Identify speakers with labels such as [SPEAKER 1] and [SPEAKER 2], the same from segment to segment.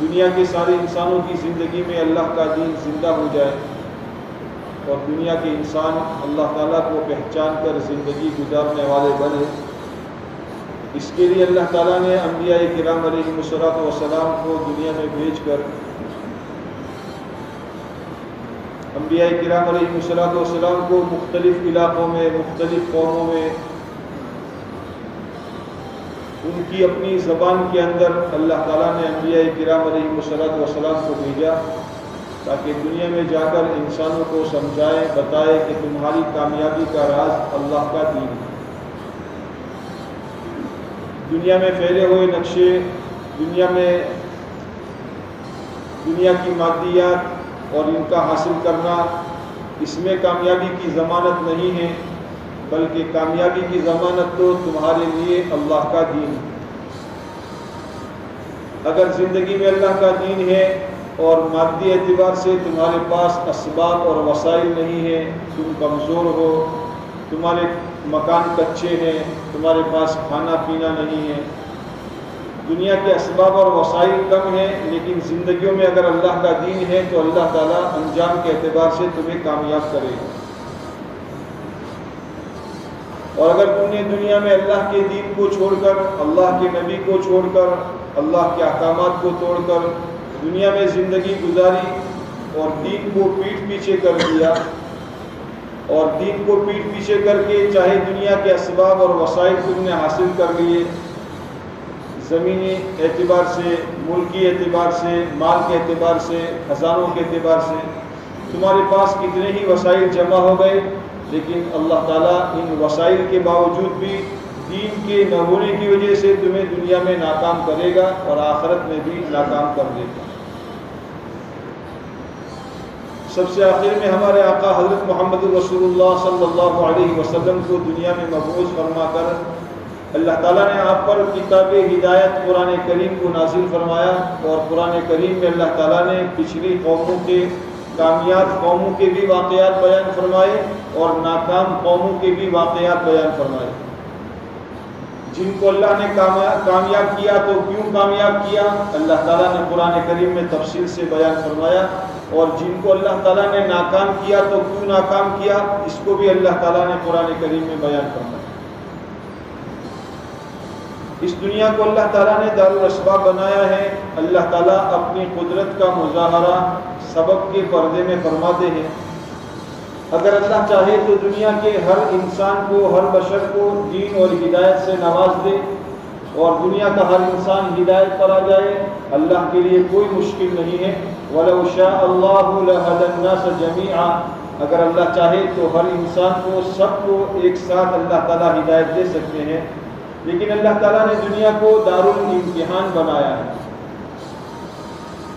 [SPEAKER 1] دنیا کے سارے انسانوں کی زندگی میں اللہ کا دین زندہ ہو جائے اور دنیا کے انسان اللہ تعالیٰ کو پہچان کر زندگی گزارنے والے بنے۔ اس کے لیے اللہ تعالیٰ نے انبیاء کرام علیہم السلام کو دنیا میں بھیج کر انبیاء کرام علیہم السلام کو مختلف علاقوں میں، مختلف قوموں میں ان کی اپنی زبان کے اندر اللہ تعالیٰ نے انبیاء کرام علیہم السلام کو بھیجا تاکہ دنیا میں جا کر انسانوں کو سمجھائے، بتائے کہ تمہاری کامیابی کا راز اللہ کا دین ہے۔ دنیا میں پھیلے ہوئے نقشے، دنیا کی مادیات اور ان کا حاصل کرنا، اس میں کامیابی کی ضمانت نہیں ہے، بلکہ کامیابی کی ضمانت تو تمہارے لیے اللہ کا دین ہے۔ اگر زندگی میں اللہ کا دین ہے اور مادی اعتبار سے تمہارے پاس اسباب اور وسائل نہیں ہیں، تم کمزور ہو، تمہارے مکان کچے ہیں، تمہارے پاس کھانا پینا نہیں ہے، دنیا کے اسباب اور وسائل کم ہیں، لیکن زندگیوں میں اگر اللہ کا دین ہے تو اللہ تعالیٰ انجام کے اعتبار سے تمہیں کامیاب کرے گا۔ اور اگر تم نے دنیا میں اللہ کے دین کو چھوڑ کر، اللہ کے نبی کو چھوڑ کر، اللہ کے احکامات کو توڑ کر دنیا میں زندگی گزاری اور دین کو پیٹھ پیچھے کر دیا، اور دین کو پیٹھ پیچھے کر کے چاہے دنیا کے اسباب اور وسائل تم نے حاصل کر لیے، زمینی اعتبار سے، ملکی اعتبار سے، مال کے اعتبار سے، خزانوں کے اعتبار سے تمہارے پاس کتنے ہی وسائل جمع ہو گئے، لیکن اللہ تعالیٰ ان وسائل کے باوجود بھی دین کے نہ ہونے کی وجہ سے تمہیں دنیا میں ناکام کرے گا اور آخرت میں بھی ناکام کر دے گا۔ سب سے آخر میں ہمارے آقا حضرت محمد رسول اللہ صلی اللہ علیہ وسلم کو دنیا میں مبعوث فرما کر اللہ تعالیٰ نے آپ پر کتاب ہدایت قرآن کریم کو نازل فرمایا، اور قرآن کریم میں اللہ تعالیٰ نے پچھلی قوموں کے، کامیاب قوموں کے بھی واقعات بیان فرمائے اور ناکام قوموں کے بھی واقعات بیان فرمائے۔ جن کو اللہ نے کامیاب کیا تو کیوں کامیاب کیا، اللہ تعالیٰ نے قرآن کریم میں تفصیل سے بیان فرمایا، اور جن کو اللہ تعالیٰ نے ناکام کیا تو کیوں ناکام کیا، اس کو بھی اللہ تعالیٰ نے قرآن کریم میں بیان فرمایا۔ اس دنیا کو اللہ تعالیٰ نے دارالاسباب بنایا ہے۔ اللہ تعالیٰ اپنی قدرت کا مظاہرہ سبب کے پردے میں فرماتے ہیں۔ اگر اللہ چاہے تو دنیا کے ہر انسان کو، ہر بشر کو دین اور ہدایت سے نواز دے، اور دنیا کا ہر انسان ہدایت پر آ جائے، اللہ کے لیے کوئی مشکل نہیں ہے۔ وَلَوْ شَاءَ اللَّهُ لَهَدَى النَّاسَ جَمِيعًا، اگر اللہ چاہے تو ہر انسان کو، سب کو ایک ساتھ اللہ تعالیٰ ہدایت دے سکتے ہیں، لیکن اللہ تعالیٰ نے دنیا کو دارالامتحان بنایا ہے۔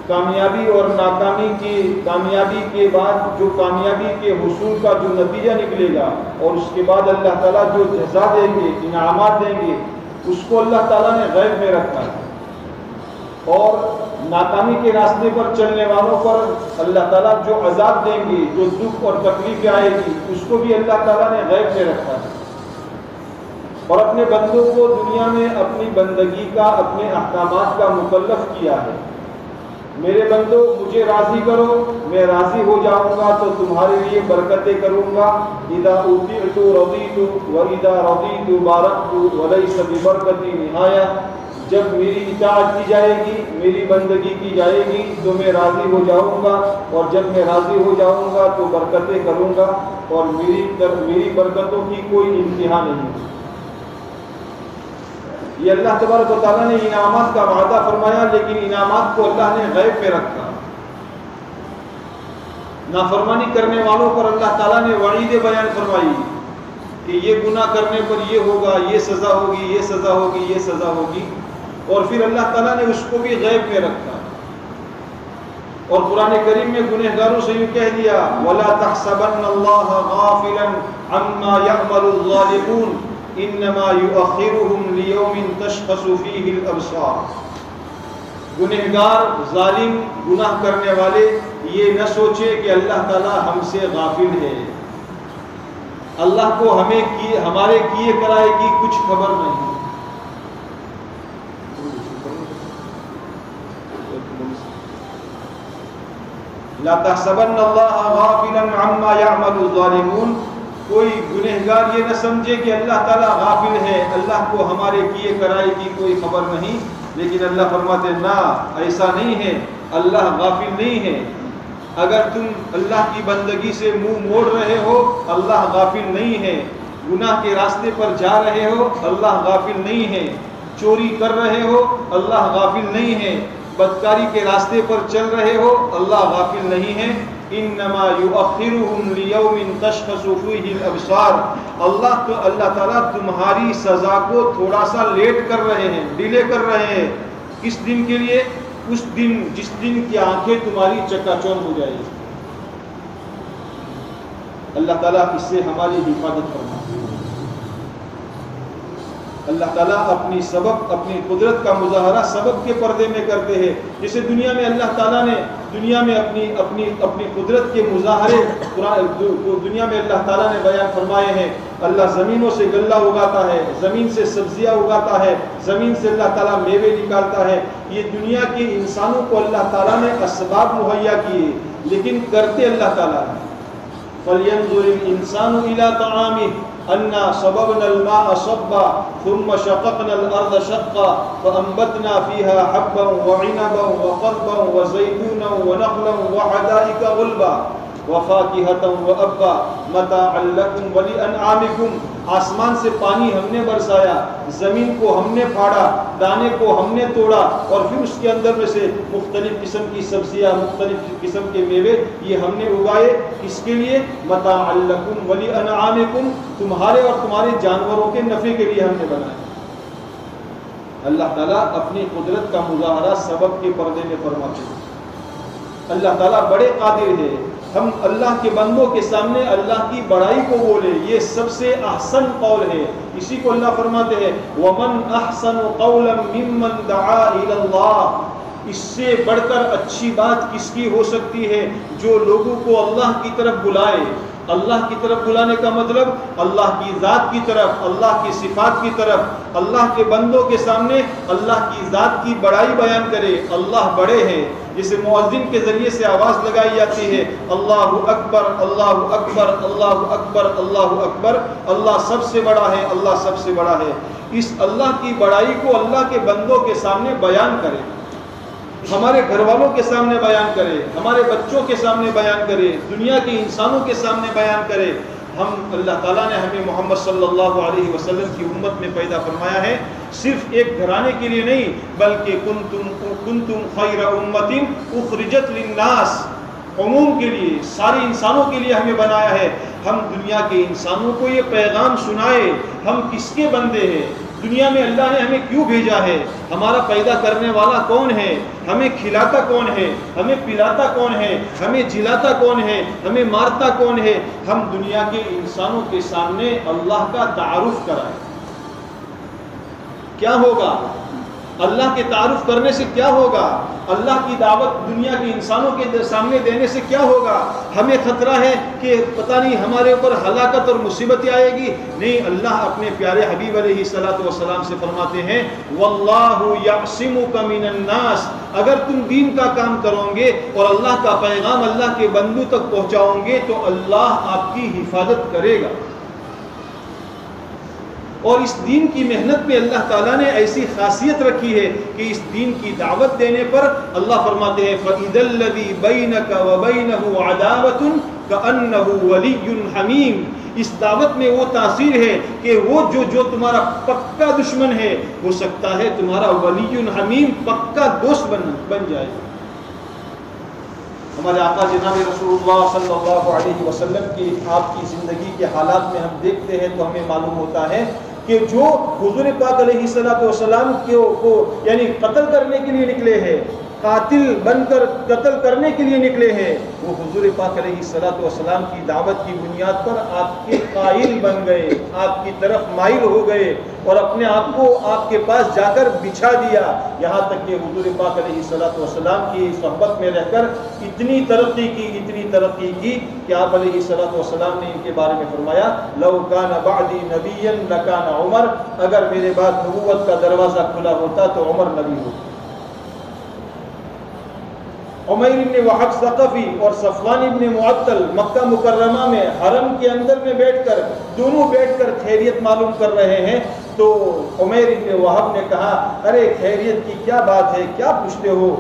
[SPEAKER 1] کامیابی اور ناکامی کی، کامیابی کے بعد جو کامیابی کے حصول کا جو نتیجہ نکلے گا، اور اس کے بعد اللہ تعالیٰ جو جزا دیں گے، انعامات دیں گے، اس کو اللہ تعالیٰ نے غیب میں رکھا ہے، اور ناکامی کے راستے پر چلنے والوں پر اللہ تعالیٰ جو عذاب دیں گے، جو دکھ اور تکلیف آئے گی، اس کو بھی اللہ تعالیٰ نے غیب میں رکھا ہے، اور اپنے بندوں کو دنیا میں اپنی بندگی کا، اپنے احکامات کا مکلف کیا ہے۔ میرے بندو مجھے راضی کرو، میں راضی ہو جاؤں گا تو تمہارے لیے برکتیں کروں گا۔ اذا اطعت رضیت واذا رضیت بارکت وليس ببرکتی نہایہ، جب میری اطاعت کی جائے گی، میری بندگی کی جائے گی تو میں راضی ہو جاؤں گا، اور جب میں راضی ہو جاؤں گا تو برکتیں کروں گا، اور میری برکتوں کی کوئی انتہا نہیں۔ یہ اللہ تبارک و تعالیٰ نے انعامات کا وعدہ فرمایا، لیکن انعامات کو اللہ نے غیب میں رکھا۔ نافرمانی کرنے والوں پر اللہ تعالیٰ نے وعیدیں بیان فرمائی کہ یہ گناہ کرنے پر یہ ہوگا، یہ سزا ہوگی، یہ سزا ہوگی، یہ سزا ہوگی، اور پھر اللہ تعالیٰ نے اس کو بھی غیب میں رکھا۔ اور قرآن کریم میں گنہگاروں سے یوں کہہ دیا، وَلَا تَحْسَبَنَّ اللَّهَ غَافِلًا عَمَّا يَعْمَلُ الظَّالِمُونَ انما یؤخرهم لیوم تشخص فیہ الابصار۔ گنہگار، ظالم، گناہ کرنے والے یہ نہ سوچے کہ اللہ تعالیٰ ہم سے غافل ہے، اللہ کو ہمارے کیے کرائے کی کچھ خبر نہیں۔ لا تحسبن اللہ غافلا عما يعمل الظالمون، کوئی گنہگار یہ نہ سمجھے کہ اللہ تعالیٰ غافل ہے، اللہ کو ہمارے کیے کرائے کی کوئی خبر نہیں، لیکن اللہ فرماتے نہ، ایسا نہیں ہے، اللہ غافل نہیں ہے۔ اگر تم اللہ کی بندگی سے منہ موڑ رہے ہو، اللہ غافل نہیں ہے۔ گناہ کے راستے پر جا رہے ہو، اللہ غافل نہیں ہے۔ چوری کر رہے ہو، اللہ غافل نہیں ہے۔ بدکاری کے راستے پر چل رہے ہو، اللہ غافل نہیں ہے۔ انما یؤخرهم لیوم تشخص فیہ الابصار، اللہ تعالیٰ تمہاری سزا کو تھوڑا سا لیٹ کر رہے ہیں، ڈیلے کر رہے ہیں۔ کس دن کے لیے؟ اس دن جس دن کی آنکھیں تمہاری چکا چوندھ ہو جائے گی۔ اللہ تعالیٰ اس سے ہماری حفاظت فرمائے۔ اللہ تعالیٰ اپنی سبب، اپنی قدرت کا مظاہرہ سبب کے پردے میں کرتے ہیں۔ جیسے دنیا میں اللہ تعالیٰ نے اپنی قدرت کے مظاہرے دنیا میں اللہ تعالیٰ نے بیان فرمائے ہیں۔ اللہ زمینوں سے غلہ اگاتا ہے، زمین سے سبزیاں اگاتا ہے، زمین سے اللہ تعالیٰ میوے نکالتا ہے۔ یہ دنیا کے انسانوں کو اللہ تعالیٰ نے اسباب مہیا کیے، لیکن کرتے اللہ تعالیٰ ہے۔ فَلْيَنظُرِ الْإِنسَانُ إِلَىٰ طَعَامِهِ أَنَّا صَبَبْنَا الْمَاءَ صَبًّا ثُمَّ شَقَقْنَا الْأَرْضَ شَقًّا فَأَنبَتْنَا فِيهَا حَبًّا وَعِنَبًا وَقَضْبًا وَزَيْتُونًا وَنَخْلًا وَحَدَائِقَ غُلْبًا وَفَاكِهَةً وَأَبًّا مَتَاعًا لَكُمْ وَلِأَنْعَامِكُمْ۔ آسمان سے پانی ہم نے برسایا، زمین کو ہم نے پھاڑا، دانے کو ہم نے توڑا، اور پھر اس کے اندر میں سے مختلف قسم کی سبزیاں، مختلف قسم کے میوے یہ ہم نے اگائے۔ کس کے لیے؟ متاعًا لکم ولانعامکم، تمہارے اور تمہارے جانوروں کے نفع کے لیے ہم نے بنائے۔ اللہ تعالیٰ اپنی قدرت کا مظاہرہ سبب کے پردے میں فرماتے ہیں۔ اللہ تعالیٰ بڑے قادر ہے۔ ہم اللہ کے بندوں کے سامنے اللہ کی بڑائی کو بولے، یہ سب سے احسن قول ہے۔ اسی کو اللہ فرماتے ہیں وَمَنْ أَحْسَنُ قَوْلًا مِّمَّنْ دَعَا إِلَى اللَّهِ، اس سے بڑھ کر اچھی بات کس کی ہو سکتی ہے جو لوگوں کو اللہ کی طرف بلائے۔ اللہ کی طرف بلانے کا مطلب اللہ کی ذات کی طرف، اللہ کی صفات کی طرف، اللہ کے بندوں کے سامنے اللہ کی ذات کی بڑائی بیان کرے۔ اللہ بڑے ہیں، جسے مؤذن کے ذریعے سے آواز لگائی جاتی ہے اللہ اکبر اللہ اکبر اللہ اکبر اللہ اکبر، اللہ سب سے بڑا ہے، اللہ سب سے بڑا ہے۔ اس اللہ کی بڑائی کو اللہ کے بندوں کے سامنے بیان کرے، ہمارے گھر والوں کے سامنے بیان کرے، ہمارے بچوں کے سامنے بیان کرے، دنیا کے انسانوں کے سامنے بیان کرے۔ ہم اللہ تعالیٰ نے ہمیں محمد صلی اللہ علیہ وسلم کی امت میں پیدا فرمایا ہے، صرف ایک گھرانے کے لیے نہیں، بلکہ کنتم خیر امت اخرجت للناس، عموم کے لیے، سارے انسانوں کے لیے ہمیں بنایا ہے۔ ہم دنیا کے انسانوں کو یہ پیغام سنائے، ہم کس کے بندے ہیں، دنیا میں اللہ نے ہمیں کیوں بھیجا ہے، ہمارا پیدا کرنے والا کون ہے، ہمیں کھلاتا کون ہے، ہمیں پلاتا کون ہے، ہمیں جلاتا کون ہے، ہمیں مارتا کون ہے۔ ہم دنیا کے انسانوں کے سامنے اللہ کا تعارف کرائیں۔ کیا ہوگا؟ اللہ کے تعارف کرنے سے کیا ہوگا؟ اللہ کی دعوت دنیا کے انسانوں کے سامنے دینے سے کیا ہوگا؟ ہمیں خطرہ ہے کہ پتہ نہیں ہمارے اوپر ہلاکت اور مصیبت آئے گی؟ نہیں، اللہ اپنے پیارے حبیب علیہ الصلوۃ والسلام سے فرماتے ہیں واللہ یعصمک من الناس، اگر تم دین کا کام کرو گے اور اللہ کا پیغام اللہ کے بندوں تک پہنچاؤ گے تو اللہ آپ کی حفاظت کرے گا۔ اور اس دین کی محنت میں اللہ تعالیٰ نے ایسی خاصیت رکھی ہے کہ اس دین کی دعوت دینے پر اللہ فرماتے ہیں فَإِذَا الَّذِي بَيْنَكَ وَبَيْنَهُ عَدَاوَةٌ كَأَنَّهُ وَلِيٌّ حَمِيمٌ، اس دعوت میں وہ تاثیر ہے کہ وہ جو تمہارا پکا دشمن ہے ہو سکتا ہے تمہارا ولی حمیم، پکا دوست بن جائے۔ ہمارے آقا جناب رسول اللہ صلی اللہ علیہ وسلم کی آپ کی زندگی کے حالات میں ہم دیکھتے ہیں تو ہمیں معلوم ہوتا ہے کہ جو حضور پاک علیہ الصلوۃ والسلام کو یعنی قتل کرنے کے لیے نکلے ہیں، قاتل بن کر قتل کرنے کے لیے نکلے ہیں، وہ حضور پاک علیہ الصلوۃ والسلام کی دعوت کی بنیاد پر آپ کے قائل بن گئے، آپ کی طرف مائل ہو گئے اور اپنے آپ کو آپ کے پاس جا کر بچھا دیا، یہاں تک کہ حضور پاک علیہ الصلوۃ والسلام کی صحبت میں رہ کر اتنی ترقی کی کہ آپ علیہ الصلوۃ والسلام نے ان کے بارے میں فرمایا لو کان بعدی نبیا لکان عمر، اگر میرے بعد نبوت کا دروازہ کھلا ہوتا تو عمر نبی ہوتا۔ عمیر ابن وہب ثقفی اور صفوان ابن معطل مکہ مکرمہ میں حرم کے اندر میں بیٹھ کر دونوں بیٹھ کر خیریت معلوم کر رہے ہیں، تو عمیر ابن وہب نے کہا ارے خیریت کی کیا بات ہے، کیا پوچھتے ہو؟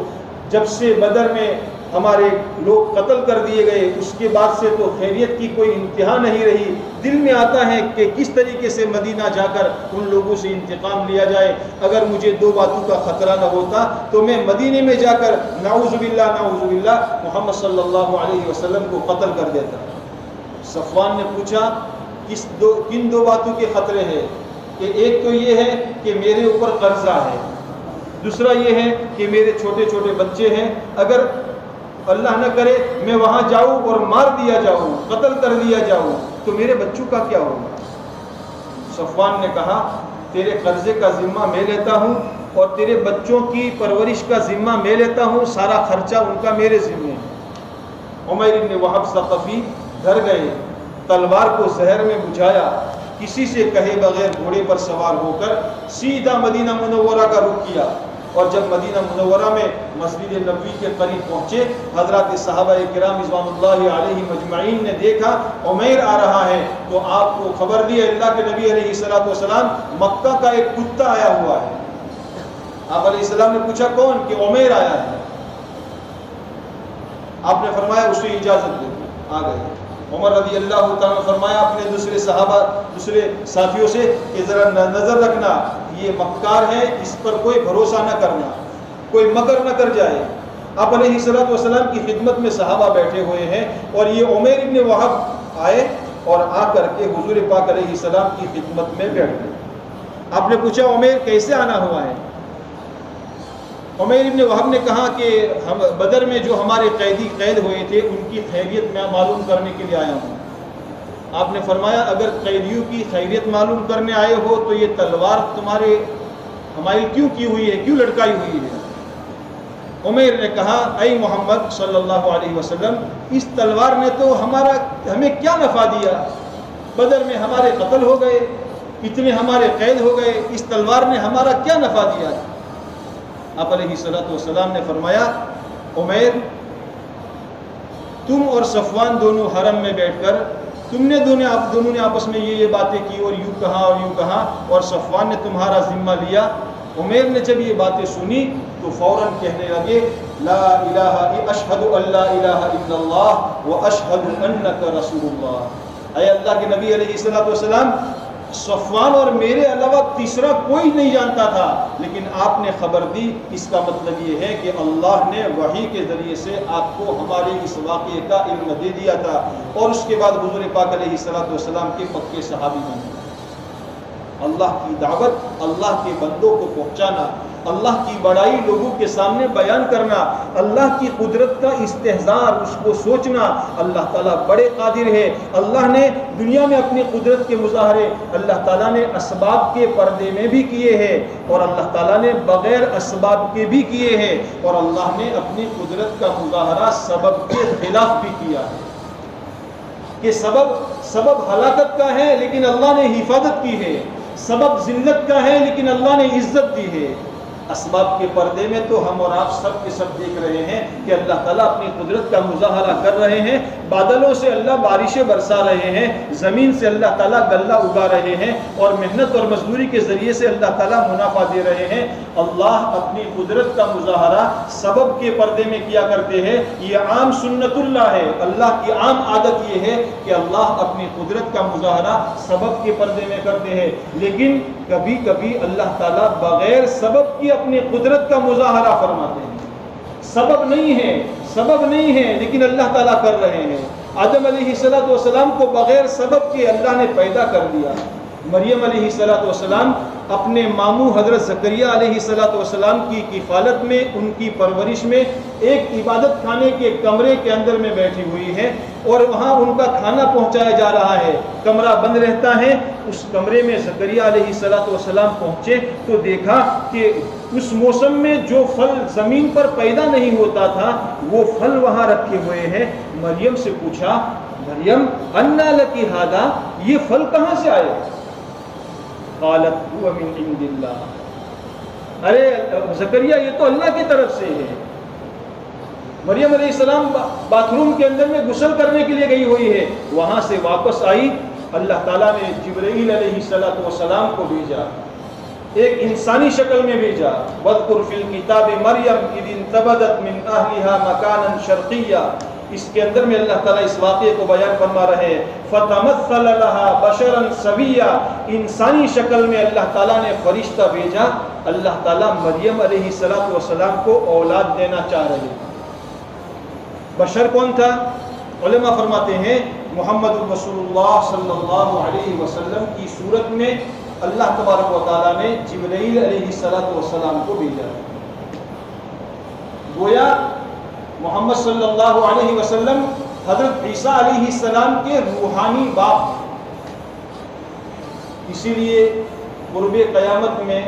[SPEAKER 1] جب سے بدر میں ہمارے لوگ قتل کر دیے گئے اس کے بعد سے تو خیریت کی کوئی انتہا نہیں رہی، دل میں آتا ہے کہ کس طریقے سے مدینہ جا کر ان لوگوں سے انتقام لیا جائے، اگر مجھے دو باتوں کا خطرہ نہ ہوتا تو میں مدینے میں جا کر نعوذ باللہ محمد صلی اللہ علیہ وسلم کو قتل کر دیتا۔ صفوان نے پوچھا کن دو باتوں کے خطرے ہیں؟ کہ ایک تو یہ ہے کہ میرے اوپر قرضہ ہے، دوسرا یہ ہے کہ میرے چھوٹے چھوٹے بچے ہیں، اگر اللہ نہ کرے میں وہاں جاؤں اور مار دیا جاؤں، قتل کر دیا جاؤں تو میرے بچوں کا کیا ہوگا؟ صفوان نے کہا تیرے قرضے کا ذمہ میں لیتا ہوں اور تیرے بچوں کی پرورش کا ذمہ میں لیتا ہوں، سارا خرچہ ان کا میرے ذمہ ہے۔ عمیر ابن وہب ثقفی ڈر گئے، تلوار کو زہر میں بجھایا، کسی سے کہے بغیر گھوڑے پر سوار ہو کر سیدھا مدینہ منورہ کا رخ کیا، اور جب مدینہ منورہ میں مسجد نبوی کے قریب پہنچے، حضرات صحابہ کرام رضوان اللہ علیہ مجمعین نے دیکھا عمیر آ رہا ہے، تو آپ کو خبر دی اللہ کے نبی علیہ السلام مکہ کا ایک کتا آیا ہوا ہے۔ آپ علیہ السلام نے پوچھا کون؟ کہ عمیر آیا ہے۔ آپ نے فرمایا اسے اجازت دو، آ گئے۔ عمر رضی اللہ تعالیٰ فرمایا اپنے دوسرے ساتھیوں سے کہ ذرا نظر رکھنا، یہ مکار ہے، اس پر کوئی بھروسہ نہ کرنا، کوئی مکر نہ کر جائے۔ آپ علیہ السلام کی خدمت میں صحابہ بیٹھے ہوئے ہیں اور یہ عمیر ابن وہب آئے اور آ کر کے حضور پاک علیہ السلام کی خدمت میں بیٹھ گئے۔ آپ نے پوچھا عمیر کیسے آنا ہوا ہے؟ عمیر ابن وہب نے کہا کہ ہم بدر میں جو ہمارے قیدی قید ہوئے تھے ان کی خیریت میں معلوم کرنے کے لیے آیا ہوں۔ آپ نے فرمایا اگر قیدیوں کی خیریت معلوم کرنے آئے ہو تو یہ تلوار تمہارے حمایل کیوں کی ہوئی ہے، کیوں لٹکائی ہوئی ہے؟ عمیر نے کہا اے محمد صلی اللہ علیہ وسلم، اس تلوار نے تو ہمیں کیا نفع دیا؟ بدر میں ہمارے قتل ہو گئے، اتنے ہمارے قید ہو گئے، اس تلوار نے ہمارا کیا نفع دیا؟ آپ علیہ السلام نے فرمایا عمیر تم اور صفوان دونوں حرم میں بیٹھ کر دونوں نے آپس میں یہ باتیں کی اور یوں کہا اور صفوان نے تمہارا ذمہ لیا۔ عمیر نے جب یہ باتیں سنی تو فوراً کہنے لگے لا الہ اشہد ان لا الہ الا اللہ و اشہد انک رسول اللہ۔ اے اللہ کے نبی علیہ السلام، صفوان اور میرے علاوہ تیسرا کوئی نہیں جانتا تھا، لیکن آپ نے خبر دی، اس کا مطلب یہ ہے کہ اللہ نے وحی کے ذریعے سے آپ کو ہمارے اس واقعے کا علم دے دیا تھا، اور اس کے بعد حضور پاک علیہ السلام کے پکے صحابی بنے۔ اللہ کی دعوت، اللہ کے بندوں کو پہنچانا، اللہ کی بڑائی لوگوں کے سامنے بیان کرنا، اللہ کی قدرت کا استحضار، اس کو سوچنا اللہ تعالیٰ بڑے قادر ہے۔ اللہ نے دنیا میں اپنی قدرت کے مظاہرے اللہ تعالیٰ نے اسباب کے پردے میں بھی کیے ہیں، اور اللہ تعالیٰ نے بغیر اسباب کے بھی کیے ہیں، اور اللہ نے اپنی قدرت کا مظاہرہ سبب کے خلاف بھی کیا ہے کہ سبب ہلاکت کا ہے لیکن اللہ نے حفاظت کی ہے، سبب ذلت کا ہے لیکن اللہ نے عزت دی ہے۔ اسباب کے پردے میں تو ہم اور آپ سب کے سب دیکھ رہے ہیں کہ اللہ تعالیٰ اپنی قدرت کا مظاہرہ کر رہے ہیں، بادلوں سے اللہ بارشیں برسا رہے ہیں، زمین سے اللہ تعالیٰ غلہ اگا رہے ہیں، اور محنت اور مزدوری کے ذریعے سے اللہ تعالیٰ منافع دے رہے ہیں۔ اللہ اپنی قدرت کا مظاہرہ سبب کے پردے میں کیا کرتے ہیں، یہ عام سنت اللہ ہے، اللہ کی عام عادت یہ ہے کہ اللہ اپنی قدرت کا مظاہرہ سبب کے پردے میں کرتے ہیں، لیکن کبھی کبھی اللہ تعالیٰ بغیر سبب کی اپنی قدرت کا مظاہرہ فرماتے ہیں۔ سبب نہیں ہے لیکن اللہ تعالیٰ کر رہے ہیں۔ آدم علیہ السلام کو بغیر سبب کے اللہ نے پیدا کر دیا۔ مریم علیہ السلام اپنے ماموں حضرت زکریہ علیہ السلام کی کفالت میں، ان کی پرورش میں ایک عبادت خانے کے کمرے کے اندر میں بیٹھی ہوئی ہے، اور وہاں ان کا کھانا پہنچایا جا رہا ہے، کمرہ بند رہتا ہے۔ اس کمرے میں زکریہ علیہ السلام پہنچے تو دیکھا کہ اس موسم میں جو پھل زمین پر پیدا نہیں ہوتا تھا وہ پھل وہاں رکھے ہوئے ہیں۔ مریم سے پوچھا مریم انا لکی ھذا، یہ پھل کہاں سے آئے؟ قالت هو من عند اللہ، ارے زکریا یہ تو اللہ کی طرف سے ہے۔ مریم علیہ السلام باتھ روم کے اندر میں غسل کرنے کے لیے گئی ہوئی ہے، وہاں سے واپس آئی، اللہ تعالیٰ نے جبرائیل علیہ السلام کو بھیجا، ایک انسانی شکل میں بھیجا۔ وَاذْكُرْ فِي الْكِتَابِ مَرْيَمْ إِذِ انْتَبَذَتْ مِنْ أَهْلِهَا مَكَانًا شَرْقِيًّا، اس کے اندر میں اللہ تعالیٰ اس واقعے کو بیان فرما رہے ہیں۔ فَتَمَثَّلَ لَهَا بَشَرًا سَوِيًّا، انسانی شکل میں اللہ تعالیٰ نے فرشتہ بھیجا۔ اللہ تعالیٰ مریم علیہ السلام کو اولاد دینا چاہ رہے ہیں۔ بشر کون تھا؟ علماء فرماتے ہیں محمد رسول اللہ صلی اللہ علیہ وسلم کی صورت میں اللہ تبارک و تعالیٰ نے جبرائیل علیہ السلام کو بھیجا۔ گویا محمد صلی اللہ علیہ وسلم حضرت عیسیٰ علیہ السلام کے روحانی باپ، اسی لیے قرب قیامت میں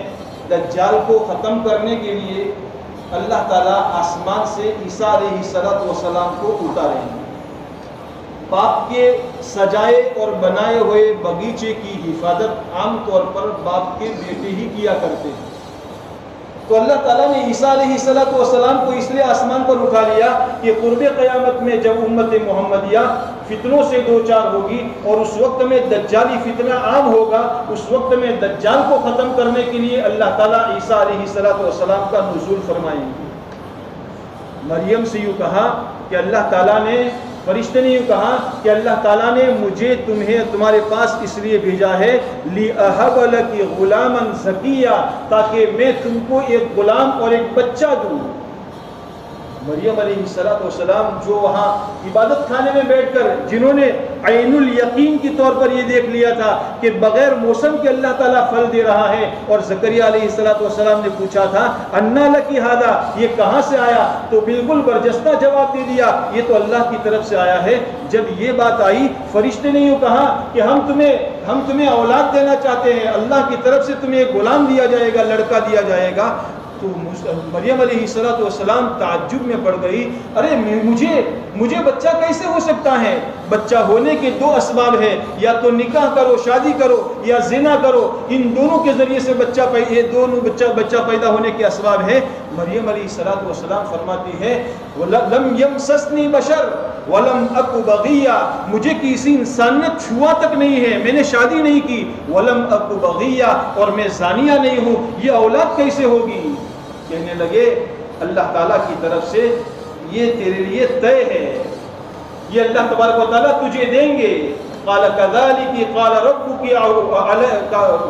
[SPEAKER 1] دجال کو ختم کرنے کے لیے اللہ تعالیٰ آسمان سے عیسیٰ علیہ السلام کو اتاریں گے۔ باپ کے سجائے اور بنائے ہوئے بغیچے کی حفاظت عام طور پر باپ کے بیٹے ہی کیا کرتے ہیں، تو اللہ تعالیٰ نے عیسیٰ علیہ السلام کو اس لیے آسمان پر اٹھا لیا کہ قرب قیامت میں جب امت محمدیہ فتنوں سے دوچار ہوگی اور اس وقت میں دجالی فتنہ عام ہوگا، اس وقت میں دجال کو ختم کرنے کے لیے اللہ تعالیٰ عیسیٰ علیہ السلام کا نزول فرمائیں گے۔ مریم سے یوں کہا کہ اللہ تعالیٰ نے، فرشتے نے یوں کہا کہ اللہ تعالیٰ نے مجھے تمہارے پاس اس لیے بھیجا ہے لِأَهَبَ لَكِ غُلَامًا زَكِيًّا، تاکہ میں تم کو ایک غلام اور ایک بچہ دوں۔ مریم علیہ السلام جو وہاں عبادت خانے میں بیٹھ کر، جنہوں نے عین الیقین کی طور پر یہ دیکھ لیا تھا کہ بغیر موسم کے اللہ تعالیٰ پھل دے رہا ہے، اور زکریا علیہ السلام نے پوچھا تھا انا لکی ھذا، یہ کہاں سے آیا؟ تو بالکل برجستہ جواب دے دیا یہ تو اللہ کی طرف سے آیا ہے۔ جب یہ بات آئی، فرشتے نے یوں کہا کہ ہم تمہیں اولاد دینا چاہتے ہیں، اللہ کی طرف سے تمہیں ایک غلام دیا جائے گا، لڑکا دیا جائے گا۔ تو مریم علیہ السلام تعجب میں پڑ گئی، ارے مجھے بچہ کیسے ہو سکتا ہے؟ بچہ ہونے کے دو اسباب ہیں، یا تو نکاح کرو، شادی کرو، یا زنا کرو، ان دونوں کے ذریعے سے بچہ پیدا ہونے کے اسباب ہیں۔ مریم علیہ السلام فرماتی ہے لم یمسسنی بشر ولم اک بغیہ، مجھے کسی انسان نے چھوا تک نہیں ہے، میں نے شادی نہیں کی، ولم اک بغیہ، اور میں زانیہ نہیں ہوں، یہ اولاد کیسے ہوگی؟ کہنے لگے اللہ تعالیٰ کی طرف سے یہ تیرے لیے طے ہے، یہ اللہ تبارک و تعالیٰ تجھے دیں گے۔ قال كذلك قال ربك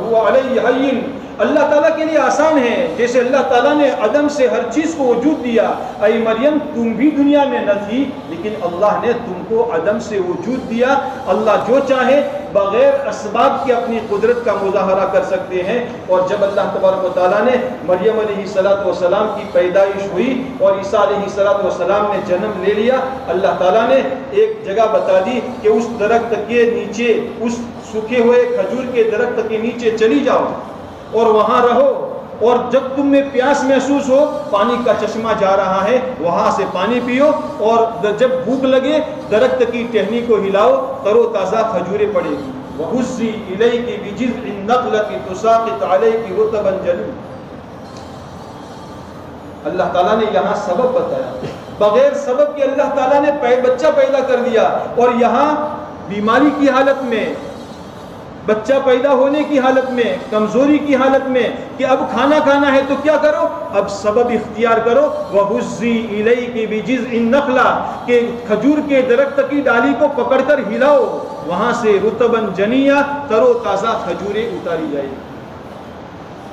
[SPEAKER 1] هو علي هين، اللہ تعالیٰ کے لیے آسان ہے، جیسے اللہ تعالیٰ نے عدم سے ہر چیز کو وجود دیا۔ اے مریم تم بھی دنیا میں نہ تھی، لیکن اللہ نے تم کو عدم سے وجود دیا۔ اللہ جو چاہے بغیر اسباب کے اپنی قدرت کا مظاہرہ کر سکتے ہیں۔ اور جب اللہ تبارک و تعالیٰ نے مریم علیہ السلام کی پیدائش ہوئی اور عیسیٰ علیہ السلام نے جنم لے لیا، اللہ تعالیٰ نے ایک جگہ بتا دی کہ اس درخت کے نیچے، اس سوکھے ہوئے کھجور کے درخت کے نیچے چلی جاؤ اور وہاں رہو، اور جب تم میں پیاس محسوس ہو، پانی کا چشمہ جا رہا ہے، وہاں سے پانی پیو، اور جب بھوک لگے درخت کی ٹہنی کو ہلاؤ، تر و تازہ کھجوریں پڑے گی۔ وَهُزِّي إِلَيْكِ بِجِذْعِ النَّخْلَةِ تُسَاقِطْ عَلَيْكِ رُطَبًا جَنِيًّا۔ اللہ تعالیٰ نے یہاں سبب بتایا، بغیر سبب کے اللہ تعالیٰ نے بچہ پیدا کر دیا، اور یہاں بیماری کی حالت میں، بچہ پیدا ہونے کی حالت میں، کمزوری کی حالت میں کہ اب کھانا ہے تو کیا کرو؟ اب سبب اختیار کرو۔ وَهُزِّي إِلَيْكِ بِجِذْعِ النَّخْلَةِ، کہ کھجور کے درخت کی ڈالی کو پکڑ کر ہلاؤ، وہاں سے رُطَبًا جَنِيًّا، تر و تازہ کھجوریں اتاری جائے گی۔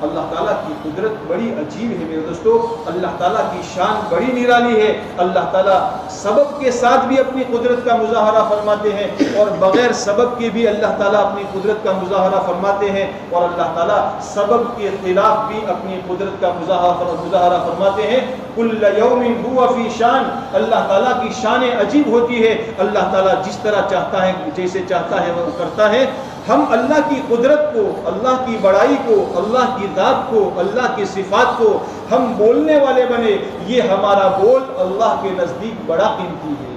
[SPEAKER 1] اللہ تعالیٰ کی قدرت بڑی عجیب ہے میرے دوستو، اللہ تعالیٰ کی شان بڑی نرالی ہے۔ اللہ تعالیٰ سبب کے ساتھ بھی اپنی قدرت کا مظاہرہ فرماتے ہیں، اور بغیر سبب کے بھی اللہ تعالیٰ اپنی قدرت کا مظاہرہ فرماتے ہیں، اور اللہ تعالیٰ سبب کے خلاف بھی اپنی قدرت کا مظاہرہ فرماتے ہیں۔ کل یوم هو فی شان، اللہ تعالیٰ کی شان عجیب ہوتی ہے، اللہ تعالیٰ جس طرح چاہتا ہے، جیسے چاہتا ہے وہ کرتا ہے۔ ہم اللہ کی قدرت کو، اللہ کی بڑائی کو، اللہ کی ذات کو، اللہ کی صفات کو ہم بولنے والے بنے، یہ ہمارا بول اللہ کے نزدیک بڑا قیمتی ہے۔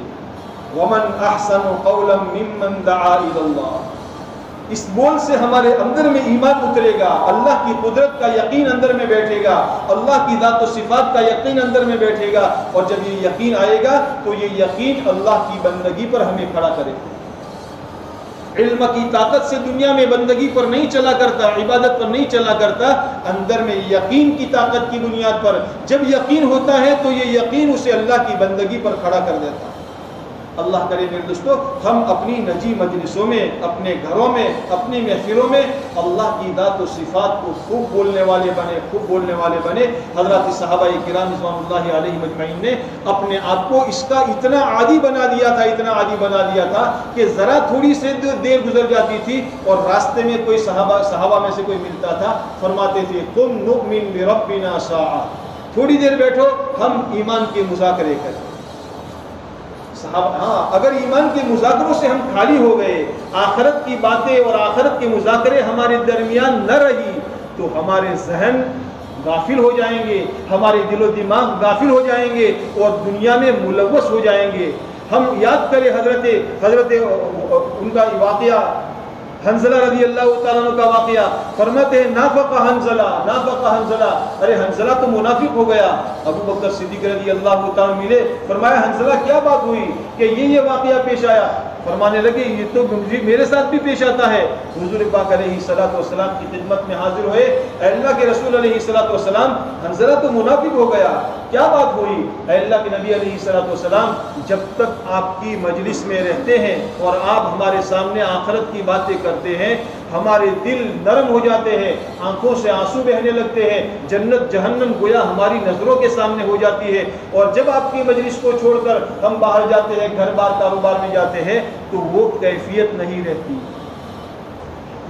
[SPEAKER 1] وَمَنْ أَحْسَنُ قَوْلًا مِّمَّنْ دَعَا إِلَى اللَّهِ، اس بول سے ہمارے اندر میں ایمان اترے گا، اللہ کی قدرت کا یقین اندر میں بیٹھے گا، اللہ کی ذات و صفات کا یقین اندر میں بیٹھے گا، اور جب یہ یقین آئے گا تو یہ یقین اللہ کی بندگی پر ہمیں کھڑا کرے گا۔ علم کی طاقت سے دنیا میں بندگی پر نہیں چلا کرتا، عبادت پر نہیں چلا کرتا، اندر میں یقین کی طاقت کی بنیاد پر جب یقین ہوتا ہے تو یہ یقین اسے اللہ کی بندگی پر کھڑا کر دیتا ہے۔ اللہ کرے میرے دوستو ہم اپنی نجی مجلسوں میں، اپنے گھروں میں، اپنی محفلوں میں اللہ کی ذات و صفات کو خوب بولنے والے بنے، خوب بولنے والے بنے۔ حضرات صحابہ کرام رضوان اللہ علیہ مجمعین نے اپنے آپ کو اس کا اتنا عادی بنا دیا تھا، اتنا عادی بنا دیا تھا کہ ذرا تھوڑی سی دیر گزر جاتی تھی اور راستے میں کوئی صحابہ میں سے کوئی ملتا تھا، فرماتے تھے قم نؤمن بربنا ساعہ، تھوڑی دیر بیٹھو ہم ایمان کے مذاکرے کریں۔ ہاں اگر ایمان کے مذاکروں سے ہم خالی ہو گئے، آخرت کی باتیں اور آخرت کے مذاکرے ہمارے درمیان نہ رہی تو ہمارے ذہن غافل ہو جائیں گے، ہمارے دل و دماغ غافل ہو جائیں گے اور دنیا میں ملوث ہو جائیں گے۔ ہم یاد کریں حضرت ان کا واقعہ، حنزلہ رضی اللہ تعالیٰ عنہ کا واقعہ، فرماتے ہیں نافق حنزلہ، ارے حنزلہ تو منافق ہو گیا۔ ابو بکر صدیق رضی اللہ تعالیٰ ملے، فرمایا حنزلہ کیا بات ہوئی کہ یہ واقعہ پیش آیا؟ فرمانے لگے یہ تو میرے ساتھ بھی پیش آتا ہے۔ حضور پاک علیہ الصلوۃ والسلام کی خدمت میں حاضر ہوئے، اے اللہ کے رسول علیہ الصلوۃ والسلام حنزلہ تو منافق ہو گیا، کیا بات ہوئی؟ اے اللہ کے نبی علیہ الصلوۃ والسلام جب تک آپ کی مجلس میں رہتے ہیں اور آپ ہمارے سامنے آخرت کی باتیں کرتے ہیں ہمارے دل نرم ہو جاتے ہیں، آنکھوں سے آنسو بہنے لگتے ہیں، جنت جہنم گویا ہماری نظروں کے سامنے ہو جاتی ہے۔ اور جب آپ کی مجلس کو چھوڑ کر ہم باہر جاتے ہیں، گھر بار کاروبار میں جاتے ہیں تو وہ کیفیت نہیں رہتی۔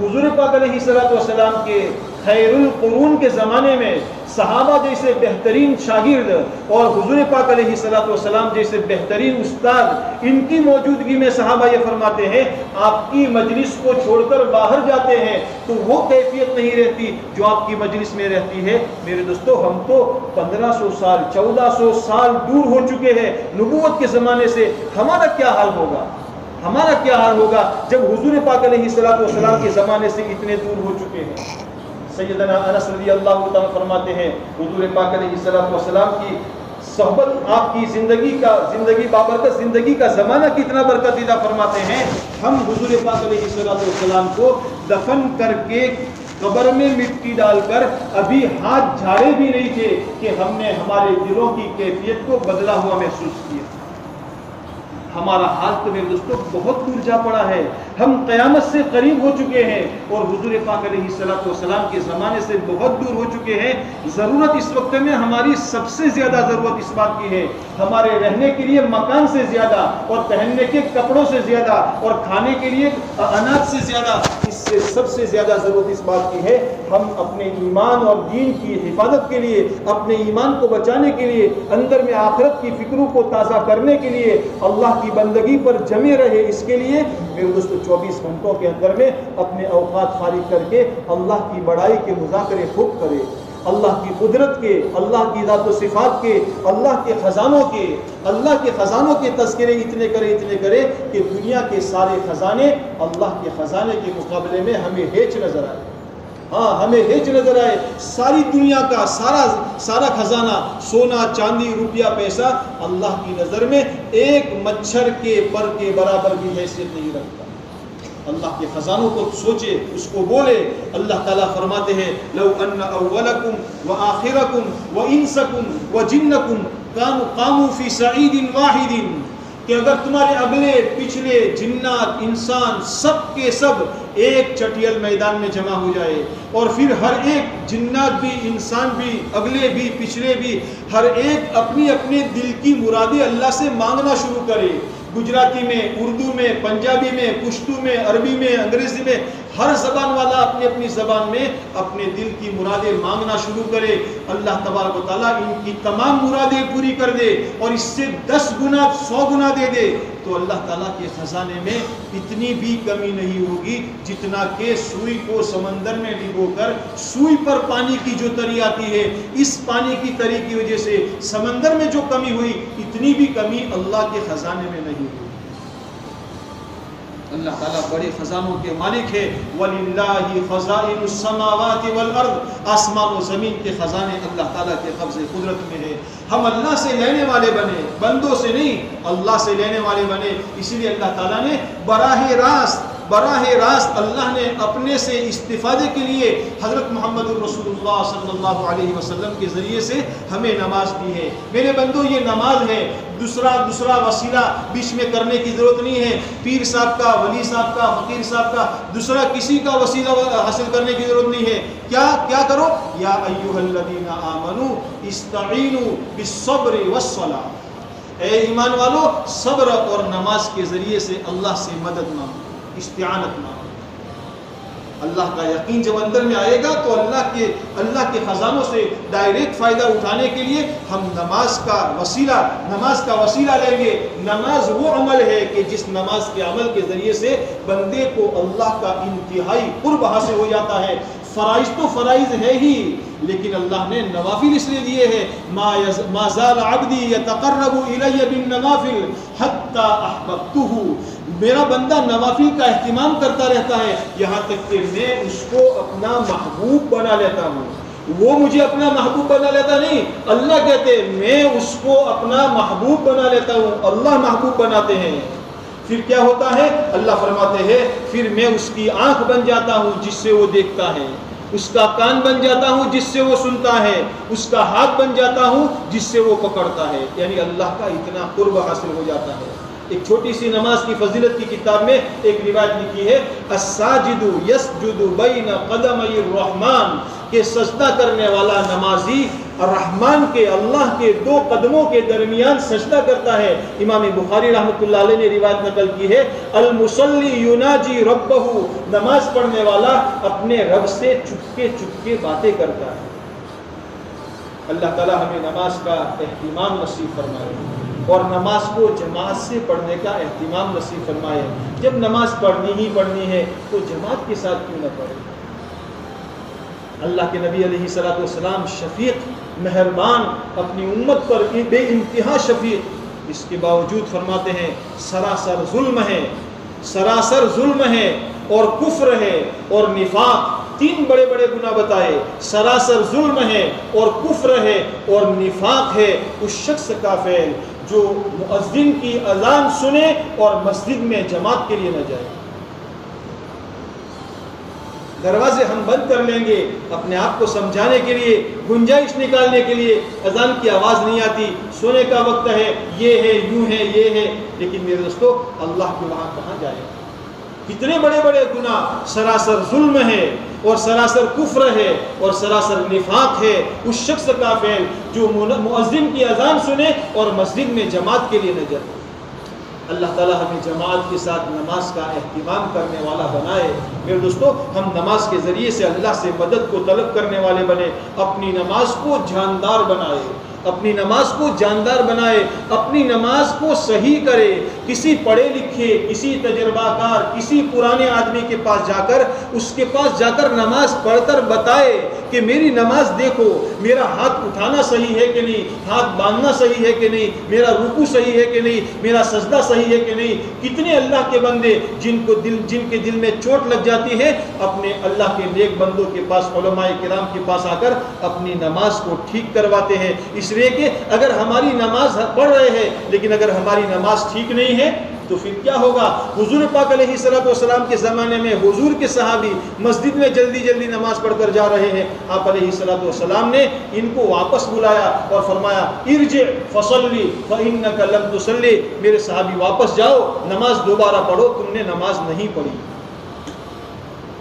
[SPEAKER 1] حضور پاک علیہ الصلوۃ والسلام کے خیر القرون کے زمانے میں صحابہ جیسے بہترین شاگرد اور حضور پاک علیہ الصلوۃ والسلام جیسے بہترین استاد، ان کی موجودگی میں صحابہ یہ فرماتے ہیں آپ کی مجلس کو چھوڑ کر باہر جاتے ہیں تو وہ کیفیت نہیں رہتی جو آپ کی مجلس میں رہتی ہے۔ میرے دوستو ہم تو 1500 سال 1400 سال دور ہو چکے ہیں نبوت کے زمانے سے، ہمارا کیا حال ہوگا؟ ہمارا کیا حال ہوگا جب حضور پاک علیہ الصلوۃ والسلام کے زمانے سے اتنے دور ہو چکے ہیں؟ سیدنا انس رضی اللہ تعالیٰ فرماتے ہیں حضور پاک علیہ الصلوۃ والسلام کی صحبت، آپ کی زندگی بابرکت زندگی کا زمانہ کتنا برکتیدہ، فرماتے ہیں ہم حضور پاک علیہ الصلوۃ والسلام کو دفن کر کے قبر میں مٹی ڈال کر ابھی ہاتھ جھاڑے بھی نہیں تھے کہ ہم نے ہمارے دلوں کی کیفیت کو بدلا ہوا محسوس کیا۔ ہمارا حال تو میرے دوستوں بہت دور جا پڑا ہے، ہم قیامت سے قریب ہو چکے ہیں اور حضور پاک علیہ الصلوۃ والسلام کے زمانے سے بہت دور ہو چکے ہیں۔ ضرورت اس وقت میں ہماری سب سے زیادہ ضرورت اس بات کی ہے، ہمارے رہنے کے لیے مکان سے زیادہ اور پہننے کے کپڑوں سے زیادہ اور کھانے کے لیے اناج سے زیادہ، اس سے سب سے زیادہ ضرورت اس بات کی ہے ہم اپنے ایمان اور دین کی حفاظت کے لیے، اپنے ایمان کو بچانے کے لیے، اندر میں آخرت کی فکروں کو تازہ کرنے کے لیے، اللہ کی بندگی پر جمے رہے، اس کے لیے میرے دوستو 24 گھنٹوں کے اندر میں اپنے اوقات فارغ کر کے اللہ کی بڑائی کے مذاکرے خوب کرے، اللہ کی قدرت کے، اللہ کی ذات و صفات کے، اللہ کے خزانوں کے تذکرے اتنے کرے کہ دنیا کے سارے خزانے اللہ کے خزانے کے مقابلے میں ہمیں ہیچ نظر آئے۔ ہاں ہمیں ہیچ نظر آئے، ساری دنیا کا سارا خزانہ، سونا چاندی روپیہ پیسہ اللہ کی نظر میں ایک مچھر کے پر کے برابر بھی حیثیت نہیں رکھتا۔ اللہ کے خزانوں کو سوچے، اس کو بولے۔ اللہ تعالیٰ فرماتے ہیں لو ان اولکم وآخرکم وانسکم وجنکم قاموا فی صعید واحد، کہ اگر تمہارے اگلے پچھلے جنات انسان سب کے سب ایک چٹیل میدان میں جمع ہو جائے اور پھر ہر ایک جنات بھی انسان بھی اگلے بھی پچھلے بھی ہر ایک اپنی اپنے دل کی مرادیں اللہ سے مانگنا شروع کرے، گجراتی میں، اردو میں، پنجابی میں، پشتو میں، عربی میں، انگریزی میں، ہر زبان والا اپنی اپنی زبان میں اپنے دل کی مرادیں مانگنا شروع کرے، اللہ تبارک و تعالیٰ ان کی تمام مرادیں پوری کر دے اور اس سے 10 گنا 100 گنا دے دے، تو اللہ تعالیٰ کے خزانے میں اتنی بھی کمی نہیں ہوگی جتنا کہ سوئی کو سمندر میں ڈبو کر سوئی پر پانی کی جو تری آتی ہے، اس پانی کی تری کی وجہ سے سمندر میں جو کمی ہوئی اتنی بھی کمی اللہ کے خزانے میں نہیں ہوئی۔ اللہ تعالیٰ بڑے خزانوں کے مالک ہے. وَلِلَّهِ خَزَائِنُ السَّمَاوَاتِ وَالْأَرْضِ، آسمان و زمین کے خزانے اللہ تعالیٰ کے قبض قدرت میں ہے. ہم اللہ سے لینے والے بنے، بندوں سے نہیں، اللہ سے لینے والے بنے. اسی لیے اللہ تعالیٰ نے براہ راست اللہ نے اپنے سے استفادے کے لیے حضرت محمد رسول اللہ صلی اللہ علیہ وسلم کے ذریعے سے ہمیں نماز دی ہے. میرے بندو، یہ نماز ہے، دوسرا وسیلہ بیچ میں کرنے کی ضرورت نہیں ہے. پیر صاحب کا، ولی صاحب کا، فقیر صاحب کا، دوسرا کسی کا وسیلہ حاصل کرنے کی ضرورت نہیں ہے. کیا کرو؟ یا ایھا الذین آمنوا استعینوا بالصبر والصلاۃ، اے ایمان والو صبر اور نماز کے ذریعے سے اللہ سے مدد مانگو، استعانت مانگو. اللہ کا یقین جب اندر میں آئے گا تو اللہ کے خزانوں سے ڈائریکٹ فائدہ اٹھانے کے لیے ہم نماز کا وسیلہ لیں گے. نماز وہ عمل ہے کہ جس نماز کے عمل کے ذریعے سے بندے کو اللہ کا انتہائی قرب حاصل ہو جاتا ہے. فرائض تو فرائض ہے ہی، لیکن اللہ نے نوافل اس لیے دیے ہیں. ما زال عبدی یتقرب الی بالنوافل حتی احببتہ، میرا بندہ نوافل کا اہتمام کرتا رہتا ہے یہاں تک کہ میں اس کو اپنا محبوب بنا لیتا ہوں. وہ مجھے اپنا محبوب بنا لیتا نہیں، اللہ کہتے میں اس کو اپنا محبوب بنا لیتا ہوں. اللہ محبوب بناتے ہیں. پھر کیا ہوتا ہے؟ اللہ فرماتے ہیں پھر میں اس کی آنکھ بن جاتا ہوں جس سے وہ دیکھتا ہے، اس کا کان بن جاتا ہوں جس سے وہ سنتا ہے، اس کا ہاتھ بن جاتا ہوں جس سے وہ پکڑتا ہے. یعنی اللہ کا اتنا قرب حاصل ہو جاتا ہے. ایک چھوٹی سی نماز کی فضیلت کی کتاب میں ایک روایت لکھی ہے، الساجد یسجد بین قدمی الرحمن، کہ سجدہ کرنے والا نمازی الرحمن کے، اللہ کے دو قدموں کے درمیان سجدہ کرتا ہے. امام بخاری رحمۃ اللہ علیہ نے روایت نقل کی ہے، المصلی یناجی ربہ، نماز پڑھنے والا اپنے رب سے چپکے باتیں کرتا ہے. اللہ تعالی ہمیں نماز کا اہتمام نصیب فرمائے اور نماز کو جماعت سے پڑھنے کا اہتمام نصیب فرمائے. جب نماز پڑھنی ہے تو جماعت کے ساتھ کیوں نہ پڑھے؟ اللہ کے نبی علیہ الصلوۃ والسلام شفیق، مہربان، اپنی امت پر بے انتہا شفیق، اس کے باوجود فرماتے ہیں سراسر ظلم ہے اور کفر ہے اور نفاق. تین بڑے گناہ بتائے، سراسر ظلم ہے اور کفر ہے اور نفاق ہے اس شخص کا فعل جو مؤذن کی اذان سنے اور مسجد میں جماعت کے لیے نہ جائے. دروازے ہم بند کر لیں گے اپنے آپ کو سمجھانے کے لیے، گنجائش نکالنے کے لیے. اذان کی آواز نہیں آتی، سونے کا وقت ہے، یہ ہے، یوں ہے، یہ ہے، لیکن میرے دوستو اللہ کے وہاں کہاں جائے؟ کتنے بڑے گناہ، سراسر ظلم ہے اور سراسر کفر ہے اور سراسر نفاق ہے اس شخص کا فعل جو مؤذن کی اذان سنے اور مسجد میں جماعت کے لیے نہ جائے. اللہ تعالیٰ ہمیں جماعت کے ساتھ نماز کا اہتمام کرنے والا بنائے. میرے دوستو ہم نماز کے ذریعے سے اللہ سے مدد کو طلب کرنے والے بنے. اپنی نماز کو جاندار بنائے، اپنی نماز کو جاندار بنائے، اپنی نماز کو صحیح کرے. کسی پڑھے لکھے، کسی تجربہ کار، کسی پرانے آدمی کے پاس جا کر نماز پڑھ کر بتائے کہ میری نماز دیکھو، میرا ہاتھ اٹھانا صحیح ہے کہ نہیں، ہاتھ باندھنا صحیح ہے کہ نہیں، میرا رکوع صحیح ہے کہ نہیں، میرا سجدہ صحیح ہے کہ نہیں. کتنے اللہ کے بندے جن کے دل میں چوٹ لگ جاتی ہے اپنے اللہ کے نیک بندوں کے پاس، علماء کرام کے پاس آ کر اپنی نماز کو ٹھیک کرواتے ہیں. اس لیے کہ اگر ہماری نماز پڑھ رہے ہیں لیکن اگر ہماری نماز ٹھیک نہیں ہے تو پھر کیا ہوگا؟ حضور پاک علیہ الصلوۃ والسلام کے زمانے میں حضور کے صحابی مسجد میں جلدی نماز پڑھ کر جا رہے ہیں. آپ علیہ الصلوۃ والسلام نے ان کو واپس بلایا اور فرمایا ارجع فصلی فانک لم تصلی، میرے صحابی واپس جاؤ، نماز دوبارہ پڑھو، تم نے نماز نہیں پڑھی.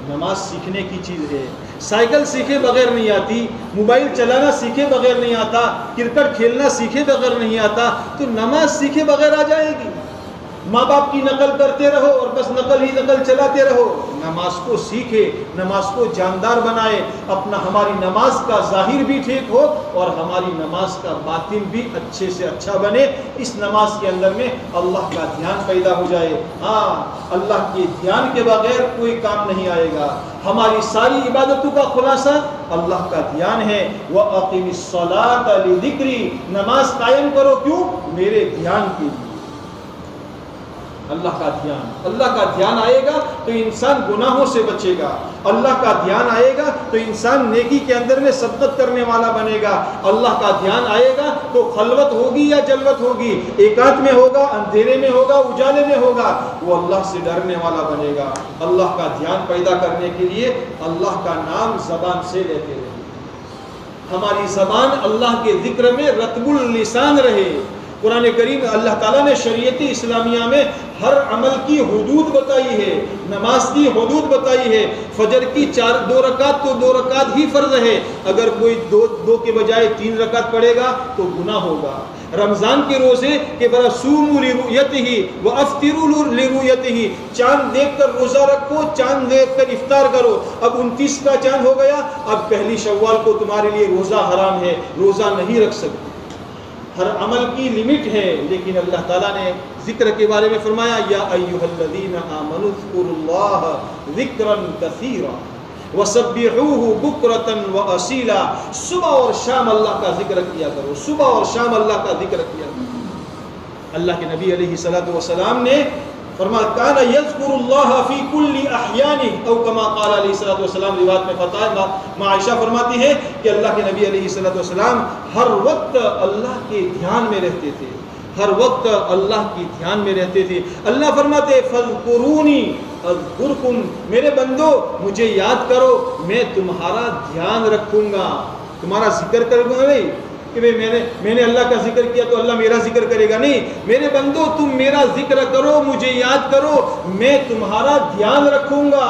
[SPEAKER 1] نماز سیکھنے کی چیز ہے. سائیکل سیکھے بغیر نہیں آتی، موبائل چلانا سیکھے بغیر نہیں آتا، کرکٹ کھیلنا سیکھے بغیر نہیں آتا، تو نماز سیکھے بغیر آ جائے گی. ماں باپ کی نقل کرتے رہو اور بس نقل چلاتے رہو. نماز کو سیکھے، نماز کو جاندار بنائے، ہماری نماز کا ظاہر بھی ٹھیک ہو اور ہماری نماز کا باطن بھی اچھے سے اچھا بنے. اس نماز کے اندر میں اللہ کا دھیان پیدا ہو جائے. ہاں، اللہ کے دھیان کے بغیر کوئی کام نہیں آئے گا. ہماری ساری عبادتوں کا خلاصہ اللہ کا دھیان ہے. وَأَقِمِ الصَّلَاةَ لِذِكْرِي، نماز قائم کرو، کیوں؟ میرے دھیان کے لیے. اللہ کا دھیان. اللہ کا دھیان آئے گا تو انسان گناہوں سے بچے گا. اللہ کا دھیان آئے گا تو انسان نیکی کے اندر میں سبقت کرنے والا بنے گا. اللہ کا دھیان آئے گا تو خلوت ہوگی یا جلوت ہوگی، ایکانت میں ہوگا، اندھیرے میں ہوگا، اجالے میں ہوگا، وہ اللہ سے ڈرنے والا بنے گا. اللہ کا دھیان پیدا کرنے کے لیے اللہ کا نام زبان سے لیتے رہے. ہماری زبان اللہ کے ذکر میں رطب اللسان رہے. قرآن کریم اللہ تعالیٰ نے شریعت اسلامیہ میں ہر عمل کی حدود بتائی ہے. نماز کی حدود بتائی ہے. فجر کی 2 رکعت تو 2 رکعت ہی فرض ہے. اگر کوئی دو کے بجائے 3 رکعت پڑھے گا تو گناہ ہوگا. رمضان کے روزے کے برا سوموا لرؤیتہ وافطروا لرؤیتہ، چاند دیکھ کر روزہ رکھو، چاند دیکھ کر افطار کرو. اب 29 کا چاند ہو گیا، اب 1 شوال کو تمہارے لیے روزہ حرام ہے، روزہ نہیں رکھ سکتے. ہر عمل کی لمٹ ہے. لیکن اللہ تعالیٰ نے ذکر کے بارے میں فرمایا یا ایھا الذین آمنوا اذکروا اللہ ذکرا کثیرا وسبحوہ بکرۃ واصیلا. صبح اور شام اللہ کا ذکر کیا کرو، صبح اور شام اللہ کا ذکر کیا کرو. اللہ کے نبی علیہ الصلوۃ والسلام نے فرمایا کان یذکر اللہ فی کل احیانہ او کما قال علیہ الصلوۃ والسلام. روایت میں فتح عائشہ فرماتی ہے کہ اللہ کے نبی علیہ الصلوۃ والسلام ہر وقت اللہ کے دھیان میں رہتے تھے، ہر وقت اللہ کی دھیان میں رہتے تھے. اللہ فرماتے فاذکرونی اذکرکم، میرے بندو مجھے یاد کرو میں تمہارا دھیان رکھوں گا. تمہارا ذکر کروں گا نہیں کہ میں نے اللہ کا ذکر کیا تو اللہ میرا ذکر کرے گا. نہیں، میرے بندو تم میرا ذکر کرو، مجھے یاد کرو، میں تمہارا دھیان رکھوں گا.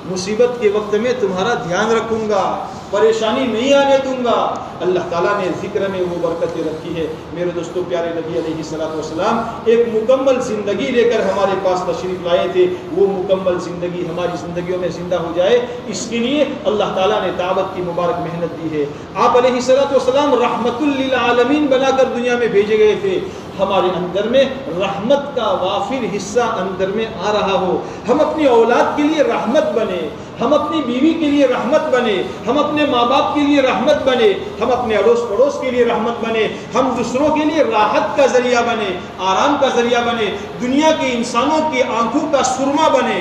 [SPEAKER 1] مصیبت کے وقت میں تمہارا دھیان رکھوں گا، پریشانی نہیں آنے دوں گا. اللہ تعالیٰ نے ذکر میں وہ برکتیں رکھی ہے. میرے دوستو، پیارے نبی علیہ الصلوۃ والسلام ایک مکمل زندگی لے کر ہمارے پاس تشریف لائے تھے. وہ مکمل زندگی ہماری زندگیوں میں زندہ ہو جائے، اس کے لیے اللہ تعالیٰ نے دعوت کی مبارک محنت دی ہے. آپ علیہ الصلوۃ والسلام رحمت للعالمین بنا کر دنیا میں بھیجے گئے تھے. ہمارے اندر میں رحمت کا وافر حصہ اندر میں آ رہا ہو. ہم اپنی اولاد کے لیے رحمت بنے، ہم اپنی بیوی کے لیے رحمت بنے، ہم اپنے ماں باپ کے لیے رحمت بنے، ہم اپنے اڑوس پڑوس کے لیے رحمت بنے، ہم دوسروں کے لیے راحت کا ذریعہ بنے، آرام کا ذریعہ بنے، دنیا کے انسانوں کی آنکھوں کا سرما بنے،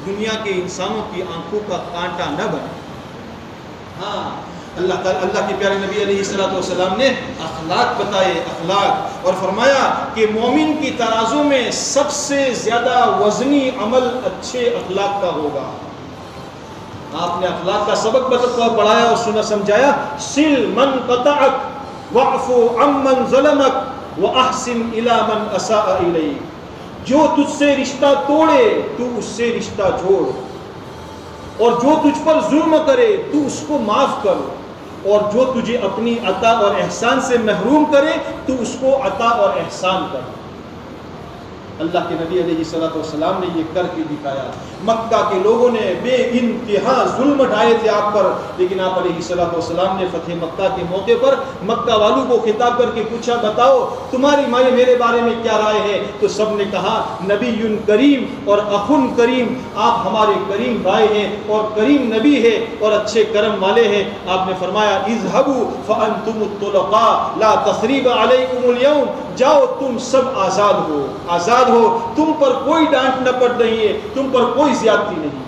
[SPEAKER 1] دنیا کے انسانوں کی آنکھوں کا کانٹا نہ بنے. ہاں، اللہ کے پیارے نبی علیہ الصلوۃ والسلام نے اخلاق بتائے، اخلاق، اور فرمایا کہ مومن کی ترازو میں سب سے زیادہ وزنی عمل اچھے اخلاق کا ہوگا. آپ نے اخلاق کا سبق پڑھایا اور سنا سمجھایا. سل من قطعک واعف عمن ظلمک واحسن الی من اساء الیک. جو تجھ سے رشتہ توڑے تو اس سے رشتہ جوڑ، اور جو تجھ پر ظلم کرے تو اس کو معاف کر، اور جو تجھے اپنی عطا اور احسان سے محروم کرے تو اس کو عطا اور احسان کر. اللہ کے نبی علیہ الصلوۃ والسلام نے یہ کر کے دکھایا. مکہ کے لوگوں نے بے انتہا ظلم ڈھائے تھے آپ پر، لیکن آپ علیہ الصلوۃ والسلام نے فتح مکہ کے موقع پر مکہ والوں کو خطاب کر کے پوچھا بتاؤ تمہاری میرے بارے میں کیا رائے ہے؟ تو سب نے کہا نبی کریم اور اخن کریم، آپ ہمارے کریم بھائی ہیں اور کریم نبی ہے اور اچھے کرم والے ہیں. آپ نے فرمایا اذهبوا فانتم الطلقاء لا تثریب علیکم اليوم، جاؤ تم سب آزاد ہو، آزاد ہو، تم پر کوئی ڈانٹ نہ پڑ رہی ہے، تم پر کوئی زیادتی نہیں.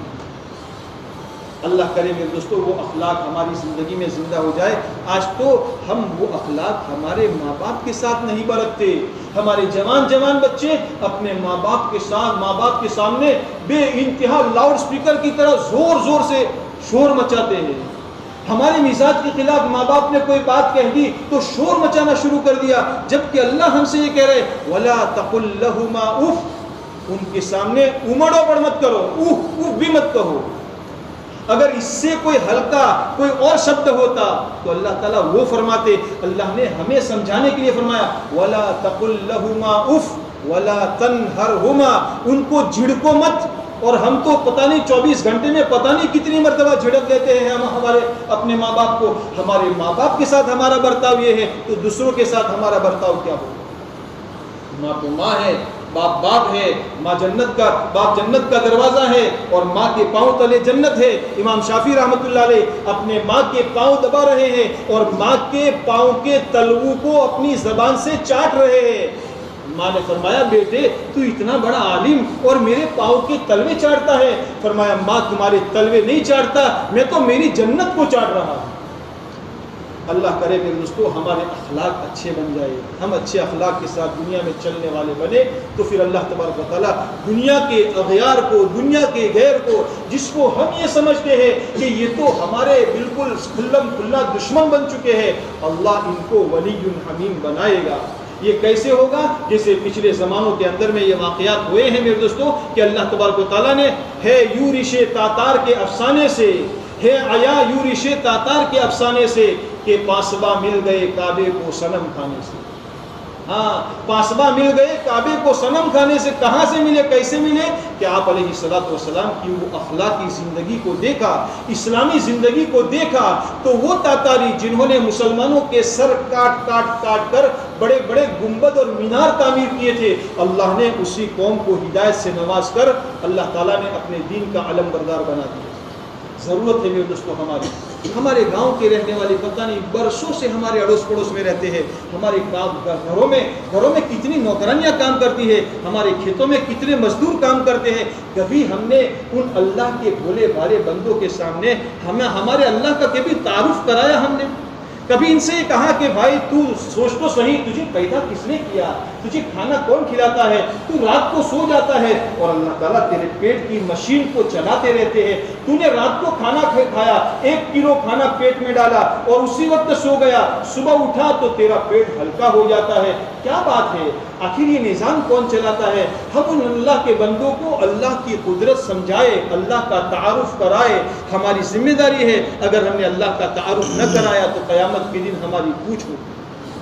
[SPEAKER 1] اللہ کرے میرے دوستو وہ اخلاق ہماری زندگی میں زندہ ہو جائے. آج تو ہم وہ اخلاق ہمارے ماں باپ کے ساتھ نہیں برتتے. ہمارے جوان بچے اپنے ماں باپ کے سامنے بے انتہا لاؤڈ سپیکر کی طرح زور سے شور مچاتے ہیں. ہمارے مزاج کے خلاف ماں باپ نے کوئی بات کہہ دی تو شور مچانا شروع کر دیا، جبکہ اللہ ہم سے یہ کہہ رہے وَلَا تَقُلْ لَهُمَا اُف، ان کے سامنے امڑ اوپڑ مت کرو، اف بھی مت کہو. اگر اس سے کوئی ہلکا کوئی اور شبد ہوتا تو اللہ تعالیٰ وہ فرماتے. اللہ نے ہمیں سمجھانے کے لیے فرمایا وَلَا تَقُلْ لَهُمَا اُف وَلَا تَنْهَرْهُمَا، ان کو جھڑکو مت. اور ہم تو پتہ نہیں 24 گھنٹے میں پتہ نہیں کتنی مرتبہ جھڑک دیتے ہیں ہم ہمارے اپنے ماں باپ کو. ہمارے ماں باپ کے ساتھ ہمارا برتاؤ یہ ہے تو دوسروں کے ساتھ ہمارا برتاؤ کیا ہوگا؟ ماں تو ماں ہے، باپ باپ ہے، باپ جنت کا دروازہ ہے اور ماں کے پاؤں تلے جنت ہے. امام شافعی رحمۃ اللہ علیہ اپنے ماں کے پاؤں دبا رہے ہیں اور ماں کے پاؤں کے تلووں کو اپنی زبان سے چاٹ رہے ہیں. ماں نے فرمایا بیٹے تو اتنا بڑا عالم اور میرے پاؤں کے تلوے چاٹتا ہے. فرمایا ماں تمہارے تلوے نہیں چاٹتا, میں تو میری جنت کو چاٹ رہا ہوں. اللہ کرے میرے دوستو ہمارے اخلاق اچھے بن جائے, ہم اچھے اخلاق کے ساتھ دنیا میں چلنے والے بنے, تو پھر اللہ تبارک و تعالیٰ دنیا کے اغیار کو, دنیا کے غیر کو, جس کو ہم یہ سمجھتے ہیں کہ یہ تو ہمارے بالکل کھلم کھلا دشمن بن چکے ہیں, اللہ ان کو ولی حمیم بنائے گا. یہ کیسے ہوگا؟ جیسے پچھلے زمانوں کے اندر میں یہ واقعات ہوئے ہیں میرے دوستو کہ اللہ تبارک و تعالیٰ نے ہے یورش تاتار کے افسانے سے, ہے آیا یورش تاتار کے افسانے سے کہ پاسبا مل گئے کعبے کو صنم کھانے سے. ہاں پاسبا مل گئے کعبے کو صنم کھانے سے. کہاں سے ملے, کیسے ملے؟ کہ آپ علیہ السلام کی وہ اخلاقی زندگی کو دیکھا, اسلامی زندگی کو دیکھا, تو وہ تاتاری جنہوں نے مسلمانوں کے سر کاٹ کاٹ کاٹ کر بڑے بڑے گنبد اور مینار تعمیر کیے تھے, اللہ نے اسی قوم کو ہدایت سے نواز کر اللہ تعالیٰ نے اپنے دین کا علم بردار بنا دیا. ضرورت ہے میرے دوستوں ہمارے گاؤں کے رہنے والے پتہ نہیں برسوں سے ہمارے اڑوس پڑوس میں رہتے ہیں, ہمارے گھروں میں کتنی نوکرانیاں کام کرتی ہے, ہمارے کھیتوں میں کتنے مزدور کام کرتے ہیں. کبھی ہم نے ان اللہ کے بھولے بھالے بندوں کے سامنے ہمارے اللہ کا کبھی تعارف کرایا؟ ہم نے کبھی ان سے یہ کہا کہ بھائی تو سوچ تو صحیح, تجھے پیدا کس نے کیا, تجھے کھانا کون کھلاتا ہے, تو رات کو سو جاتا ہے اور اللہ تعالیٰ تیرے پیٹ کی مشین کو چلاتے رہتے ہیں, تو نے رات کو کھانا کھایا, 1 کلو کھانا پیٹ میں ڈالا اور اسی وقت سو گیا, صبح اٹھا تو تیرا پیٹ ہلکا ہو جاتا ہے. کیا بات ہے؟ آخر یہ نظام کون چلاتا ہے؟ ہم ان اللہ کے بندوں کو اللہ کی قدرت سمجھائے, اللہ کا تعارف کرائے. ہماری ذمہ داری ہے, اگر ہم نے اللہ کا تعارف نہ کرایا تو قیامت کے دن ہماری پوچھ ہوگی.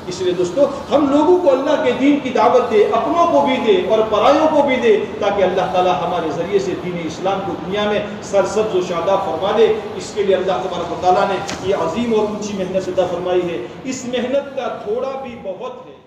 [SPEAKER 1] اس لیے دوستو ہم لوگوں کو اللہ کے دین کی دعوت دے, اپنوں کو بھی دے اور پرایوں کو بھی دے, تاکہ اللہ تعالیٰ ہمارے ذریعے سے دین اسلام کو دنیا میں سرسبز و شاداب فرما دے. اس کے لیے اللہ تبارک و تعالیٰ نے یہ عظیم اور اونچی محنت عطا فرمائی ہے. اس محنت کا تھوڑا بھی بہت ہے.